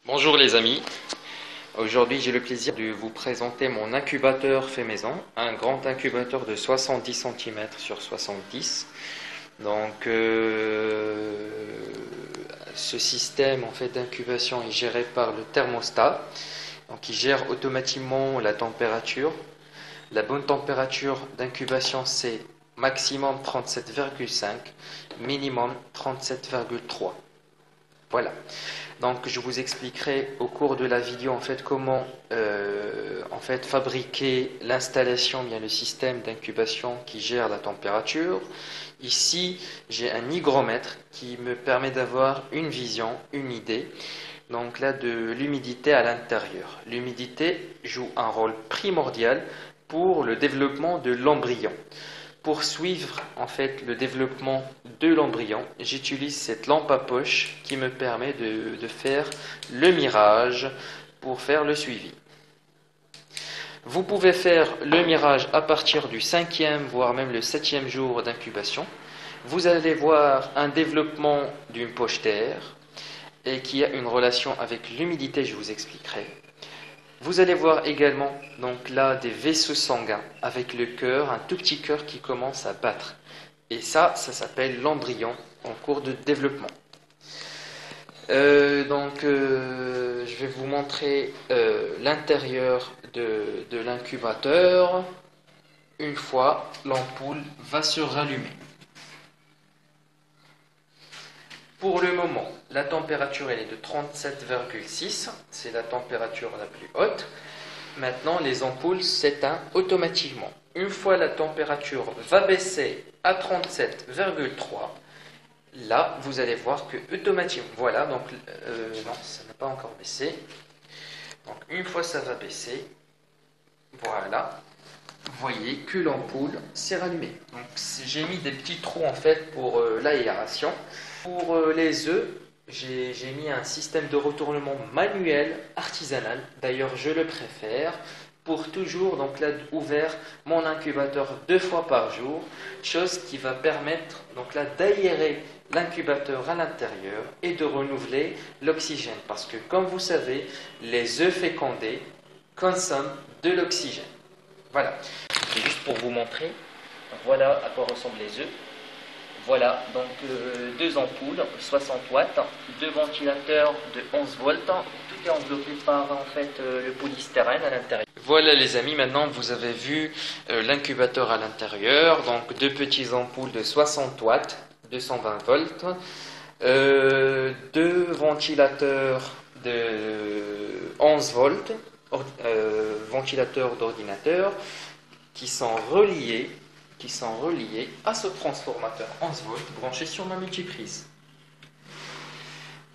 Bonjour les amis, aujourd'hui j'ai le plaisir de vous présenter mon incubateur fait maison, un grand incubateur de 70 cm sur 70. Donc ce système en fait d'incubation est géré par le thermostat, donc il gère automatiquement la température. La bonne température d'incubation c'est maximum 37,5, minimum 37,3. Voilà. Donc je vous expliquerai au cours de la vidéo en fait comment fabriquer l'installation, bien le système d'incubation qui gère la température. Ici, j'ai un hygromètre qui me permet d'avoir une vision, une idée. Donc là de l'humidité à l'intérieur. L'humidité joue un rôle primordial pour le développement de l'embryon. Pour suivre en fait le développement de l'embryon, j'utilise cette lampe à poche qui me permet de faire le mirage pour faire le suivi. Vous pouvez faire le mirage à partir du 5e voire même le 7e jour d'incubation. Vous allez voir un développement d'une poche d'air et qui a une relation avec l'humidité, je vous expliquerai. Vous allez voir également donc là des vaisseaux sanguins avec le cœur, un tout petit cœur qui commence à battre. Et ça s'appelle l'embryon en cours de développement. Je vais vous montrer l'intérieur de l'incubateur une fois l'ampoule va se rallumer. Pour le moment, la température elle est de 37,6, c'est la température la plus haute. Maintenant, les ampoules s'éteignent automatiquement. Une fois la température va baisser à 37,3, là, vous allez voir que automatiquement, voilà, donc non, ça n'a pas encore baissé. Donc une fois ça va baisser, voilà, vous voyez que l'ampoule s'est rallumée. Donc j'ai mis des petits trous en fait pour l'aération. Pour les œufs, j'ai mis un système de retournement manuel artisanal. D'ailleurs, je le préfère pour toujours donc là ouvert mon incubateur 2 fois par jour, chose qui va permettre donc là d'aérer l'incubateur à l'intérieur et de renouveler l'oxygène. Parce que comme vous savez, les œufs fécondés consomment de l'oxygène. Voilà. C'est juste pour vous montrer. Voilà à quoi ressemblent les œufs. Voilà, donc deux ampoules, 60 watts, deux ventilateurs de 11 volts, tout est enveloppé par en fait le polystyrène à l'intérieur. Voilà les amis, maintenant vous avez vu l'incubateur à l'intérieur, donc deux petites ampoules de 60 watts, 220 volts, deux ventilateurs de 11 volts, ventilateurs d'ordinateur qui sont reliés à ce transformateur 11 volts branché sur ma multiprise.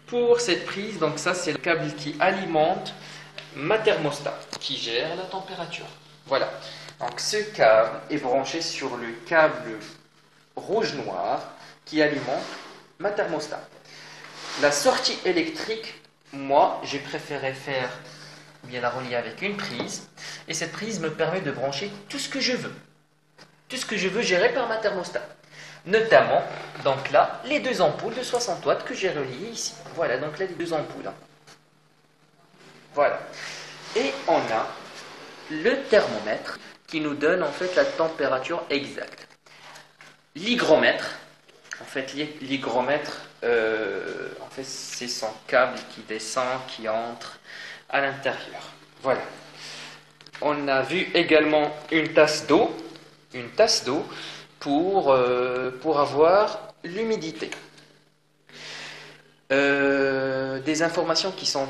Pour cette prise, donc ça c'est le câble qui alimente ma thermostat, qui gère la température. Voilà, donc ce câble est branché sur le câble rouge-noir qui alimente ma thermostat. La sortie électrique, moi j'ai préféré faire bien la relier avec une prise, et cette prise me permet de brancher tout ce que je veux. Tout ce que je veux gérer par ma thermostat. Notamment, donc là, les deux ampoules de 60 watts que j'ai reliées ici. Voilà, donc là, les deux ampoules. Voilà. Et on a le thermomètre qui nous donne en fait la température exacte. L'hygromètre, en fait, l'hygromètre, c'est son câble qui descend, qui entre à l'intérieur. Voilà. On a vu également une tasse d'eau. Pour avoir l'humidité. Des informations qui sont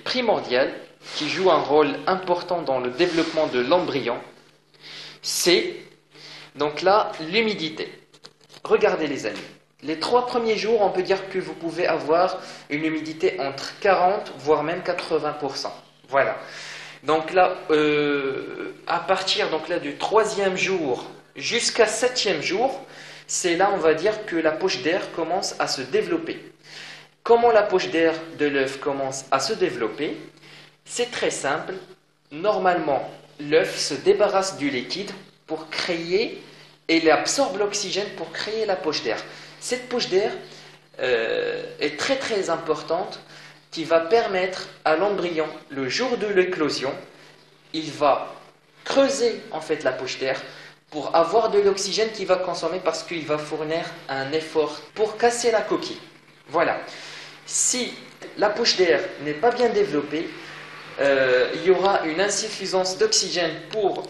primordiales, qui jouent un rôle important dans le développement de l'embryon, c'est donc là l'humidité. Regardez les amis, les 3 premiers jours, on peut dire que vous pouvez avoir une humidité entre 40 voire même 80%. Voilà. Donc là, à partir donc là, du 3e jour jusqu'à 7e jour, c'est là on va dire que la poche d'air commence à se développer. Comment la poche d'air de l'œuf commence à se développer? C'est très simple. Normalement, l'œuf se débarrasse du liquide pour créer, et il absorbe l'oxygène pour créer la poche d'air. Cette poche d'air est très très importante qui va permettre à l'embryon, le jour de l'éclosion, il va creuser en fait la poche d'air pour avoir de l'oxygène qu'il va consommer parce qu'il va fournir un effort pour casser la coquille. Voilà. Si la poche d'air n'est pas bien développée, il y aura une insuffisance d'oxygène pour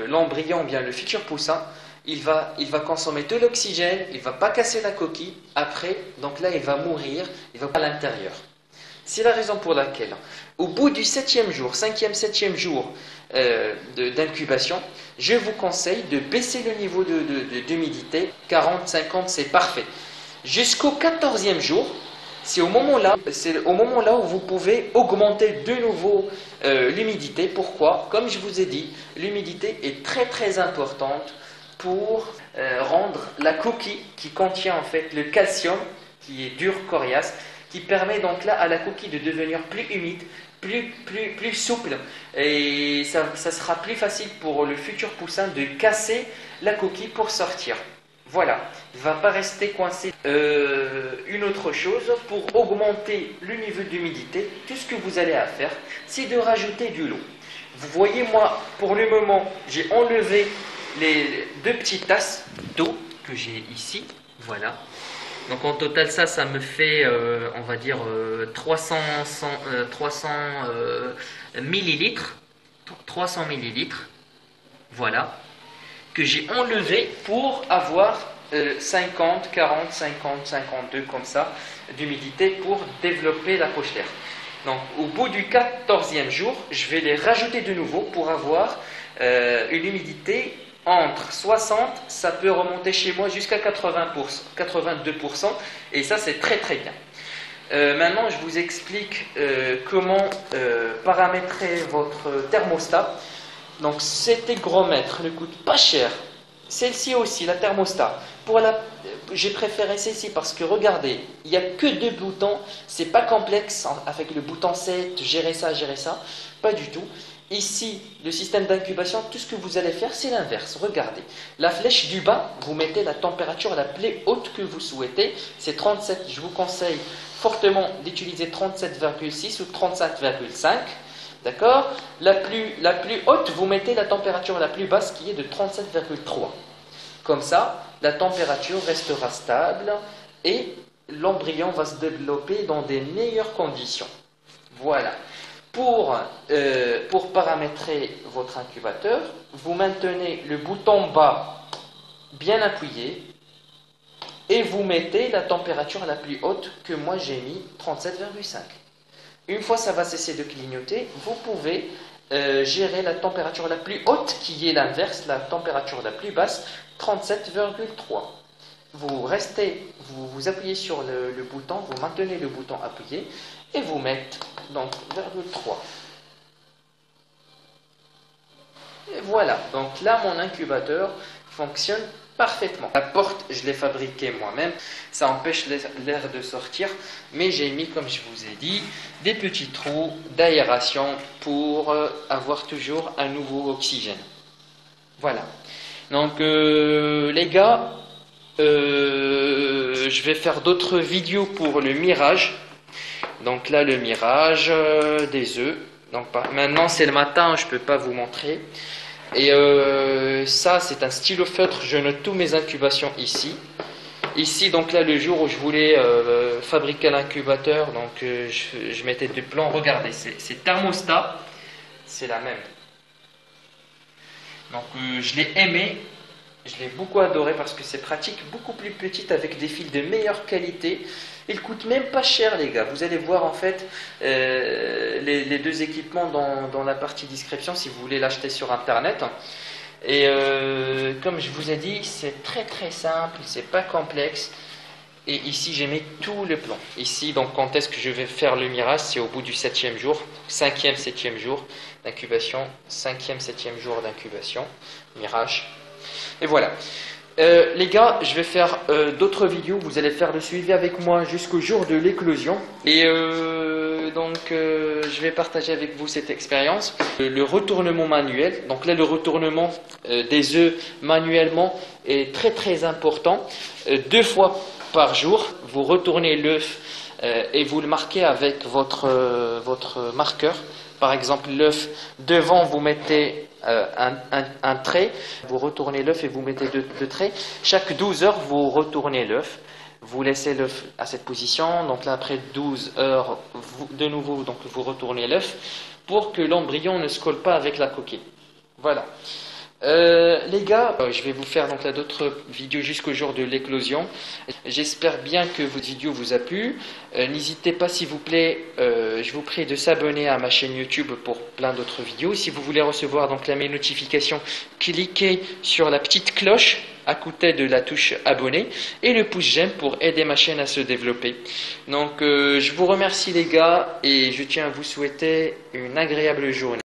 l'embryon, bien le futur poussin. Il va consommer de l'oxygène, il ne va pas casser la coquille. Après, donc là, il va mourir, il va pas à l'intérieur. C'est la raison pour laquelle, au bout du 7e jour, 5e, 7e jour d'incubation, je vous conseille de baisser le niveau d'humidité. 40, 50, c'est parfait. Jusqu'au 14e jour, c'est au moment là où vous pouvez augmenter de nouveau l'humidité. Pourquoi? Comme je vous ai dit, l'humidité est très très importante pour rendre la coquille qui contient en fait le calcium, qui est dur, coriace, qui permet donc là à la coquille de devenir plus humide, plus souple, et ça sera plus facile pour le futur poussin de casser la coquille pour sortir. Voilà, il ne va pas rester coincé. Une autre chose, pour augmenter le niveau d'humidité, tout ce que vous allez à faire, c'est de rajouter de l'eau. Vous voyez, moi, pour le moment, j'ai enlevé les 2 petites tasses d'eau que j'ai ici. Voilà. Donc en total, ça me fait, on va dire, 300 millilitres. 300 millilitres. Voilà. Que j'ai enlevé pour avoir 50, 40, 50, 52 comme ça d'humidité pour développer la poche d'air. Donc au bout du 14e jour, je vais les rajouter de nouveau pour avoir une humidité entre 60, ça peut remonter chez moi jusqu'à 80%, 82%, et ça c'est très très bien. Maintenant je vous explique comment paramétrer votre thermostat. Donc cet hygromètre ne coûte pas cher. Celle-ci aussi, la thermostat. J'ai préféré celle-ci parce que regardez, il n'y a que 2 boutons. C'est pas complexe avec le bouton 7, gérer ça, pas du tout. Ici, le système d'incubation, tout ce que vous allez faire, c'est l'inverse. Regardez, la flèche du bas, vous mettez la température la plus haute que vous souhaitez. C'est 37. Je vous conseille fortement d'utiliser 37,6 ou 37,5. D'accord? La plus haute, vous mettez la température la plus basse qui est de 37,3. Comme ça, la température restera stable et l'embryon va se développer dans des meilleures conditions. Voilà. Pour paramétrer votre incubateur, vous maintenez le bouton bas bien appuyé et vous mettez la température la plus haute que moi j'ai mis, 37,5. Une fois ça va cesser de clignoter, vous pouvez gérer la température la plus haute qui est l'inverse, la température la plus basse, 37,3. Vous appuyez sur le bouton, vous maintenez le bouton appuyé et vous mettez donc 0,3. Et voilà, donc là mon incubateur fonctionne parfaitement. La porte, je l'ai fabriquée moi-même, ça empêche l'air de sortir, mais j'ai mis, comme je vous ai dit, des petits trous d'aération pour avoir toujours un nouveau oxygène. Voilà. Donc les gars, je vais faire d'autres vidéos pour le mirage. Donc là, le mirage des œufs. Donc maintenant, c'est le matin, je ne peux pas vous montrer. Et ça, c'est un stylo feutre. Je note tous mes incubations ici. Ici, donc là, le jour où je voulais fabriquer l'incubateur, donc je mettais des plans. Regardez, c'est thermostat. C'est la même. Donc je l'ai aimé. Je l'ai beaucoup adoré parce que c'est pratique, beaucoup plus petite avec des fils de meilleure qualité. Il coûte même pas cher les gars. Vous allez voir en fait les 2 équipements dans la partie description si vous voulez l'acheter sur internet. Et comme je vous ai dit, c'est très très simple, c'est pas complexe. Et ici j'ai mis tout le plan. Ici donc quand est-ce que je vais faire le mirage, c'est au bout du 7e jour, 5e, 7e jour d'incubation, 5e, 7e jour d'incubation, mirage. Et voilà. Les gars, je vais faire d'autres vidéos. Vous allez faire le suivi avec moi jusqu'au jour de l'éclosion. Et donc, je vais partager avec vous cette expérience. Le retournement manuel. Donc là, le retournement des œufs manuellement est très très important. 2 fois par jour, vous retournez l'œuf et vous le marquez avec votre marqueur. Par exemple, l'œuf, devant vous mettez un trait, vous retournez l'œuf et vous mettez deux traits. Chaque 12 heures, vous retournez l'œuf. Vous laissez l'œuf à cette position, donc là après 12 heures, de nouveau donc vous retournez l'œuf pour que l'embryon ne se colle pas avec la coquille. Voilà. Les gars, je vais vous faire donc là d'autres vidéos jusqu'au jour de l'éclosion. J'espère bien que votre vidéo vous a plu. N'hésitez pas s'il vous plaît, je vous prie de s'abonner à ma chaîne YouTube pour plein d'autres vidéos. Si vous voulez recevoir donc mes notifications, cliquez sur la petite cloche à côté de la touche abonner et le pouce j'aime pour aider ma chaîne à se développer. Donc je vous remercie les gars et je tiens à vous souhaiter une agréable journée.